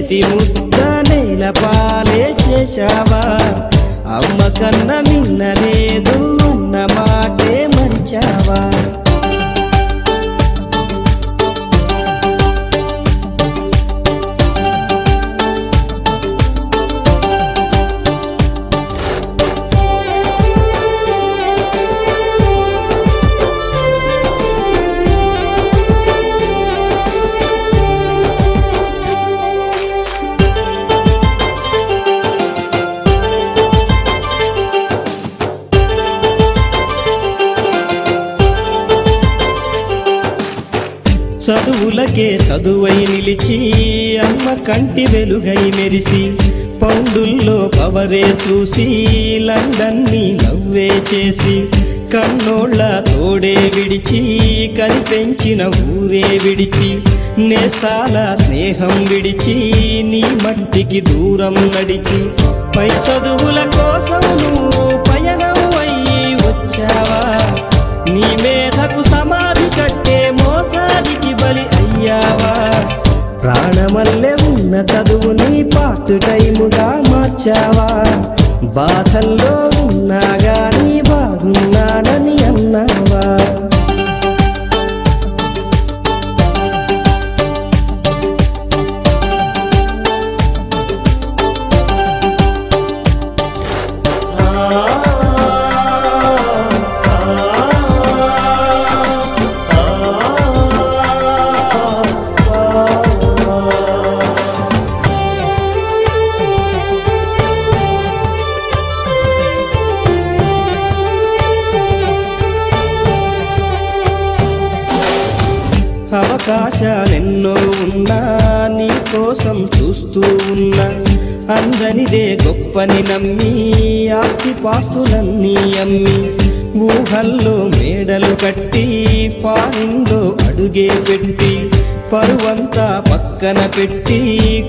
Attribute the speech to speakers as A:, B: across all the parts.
A: చేతి ముద్ద నేల పాలే చేశావా అమ్మ కన్న మిన్న లేదు అన్న మాటే మరిచావా చదువులకే చదువై నిలిచి అమ్మ కంటి వెలుగై మెరిసి పౌండుల్లో పవరే చూసి లండన్ని నవ్వే చేసి కన్నోళ్ళ తోడే విడిచి కనిపెంచిన ఊరే విడిచి నేస్తాల స్నేహం విడిచి నీ మట్టికి దూరం నడిచి పై చదువుల కోసం నువ్వు పయనం అయ్యి వచ్చావా నీ మేధకు సమాధి కట్టే మోసానికి బలి అయ్యావా ప్రాణమల్లె ఉన్న చదువుని పార్ట్ టైముగా మార్చావా బాధల్లో ఉన్నా గాని బాగున్నానని అన్నావా అవకాశాలెన్నో ఉన్నా నీ కోసం చూస్తూ ఉన్నా అందనిదే గొప్పని నమ్మి ఆస్తిపాస్తులన్నీ అమ్మి ఊహల్లో మేడలు కట్టి ఫారిన్లో అడుగే పెట్టి పరువంతా పక్కన పెట్టి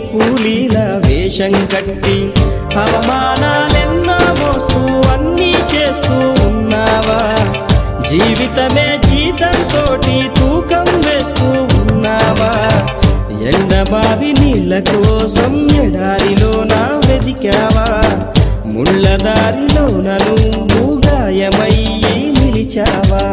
A: కూలీల వేషం కట్టి అవమానాలెన్నో మోస్తూ అన్నీ చేస్తూ ఉన్నావా జీవితమే జీతంతోటి తూకం వేస్తూ ఉన్నావా ఎండబావి నీళ్ళ కోసం ఎడారిలోన వెదికావా ముళ్ళ దారిలోన నువ్వు గాయమయ్యి నిలిచావా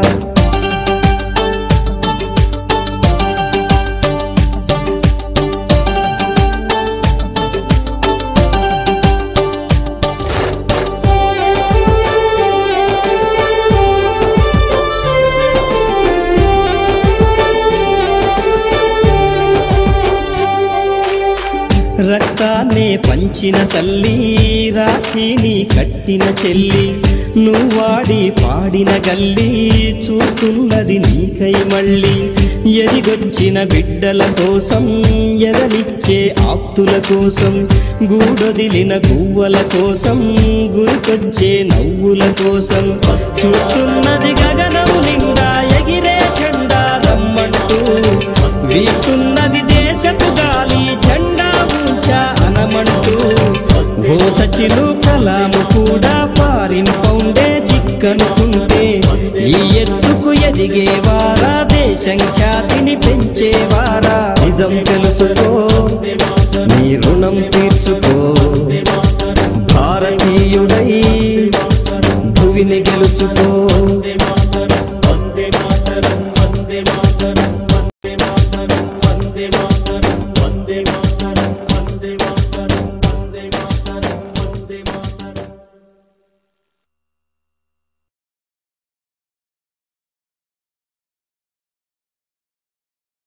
A: రక్తాన్నే పంచిన తల్లి రాఖీని కట్టిన చెల్లి నువ్వాడి పాడిన గల్లి చూస్తున్నది నీకై మళ్ళీ ఎదిగొచ్చిన బిడ్డల కోసం ఎదలిచ్చే ఆప్తుల కోసం గూడొదిలిన గువ్వల కోసం గురికొచ్చే నవ్వుల కోసం చూస్తున్నది గగనం నిండా ఎగిరే జెండా రమ్మంటూ వీస్తున్నది దేశపు గాలి జెండా ఊంచా అనమంటూ ఓ సచిను కలాము కూడా ఫారిన్ పౌండే దిక్కనుకుంటే ఈ ఎత్తుకు ఎదిగేవారా దేశం ఖ్యాతిని పెంచేవారా నిజం తెలుసుకో నీ రుణం తీర్చుకో భారతీయుడై భువిని గెలుచుకో